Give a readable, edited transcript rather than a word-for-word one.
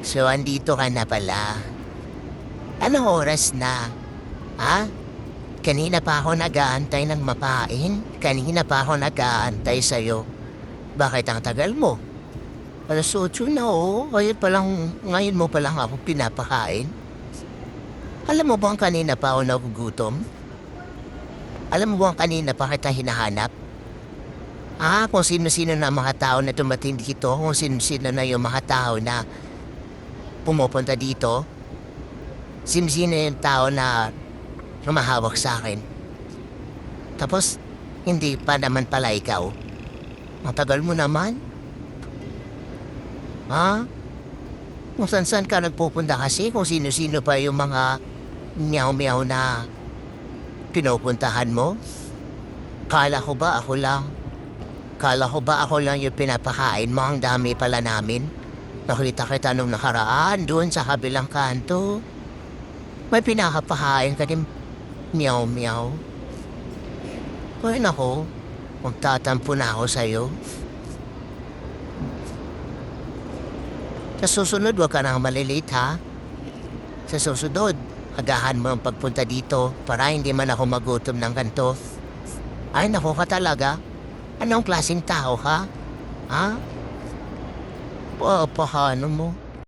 So, andito ka na pala. Anong oras na? Ha? Kanina pa ako nag-aantay ng mapain. Kanina pa ako nag-aantay sa'yo. Bakit ang tagal mo? Alas 8 na oh. Ngayon mo palang ako pinapakain. Alam mo bang kanina pa ako nagugutom? Alam mo bang kanina pa kita hinahanap? Kung sino-sino na mga tao na tumating dito, kung sino-sino na yung mga tao na pumupunta dito, sino-sino yung tao na humahawak sa akin. Tapos, hindi pa naman pala ikaw. Ang tagal mo naman. Kung saan ka nagpupunta kasi, kung sino-sino pa yung mga meow-meow na pinupuntahan mo. Kala ko ba ako lang yung pinapakain mo? Ang dami pala namin. Nakita kita nung nakaraan doon sa kabilang kanto. May pinakapahain ka din meow-meow. Ay nako, magtatampo na ako sa'yo. Sa susunod, huwag ka nang malilate ha. Sa susunod, agahan mo ang pagpunta dito para hindi man ako magutom ng ganito. Ay nako ka talaga. Anong klaseng tao ka? Paano mo?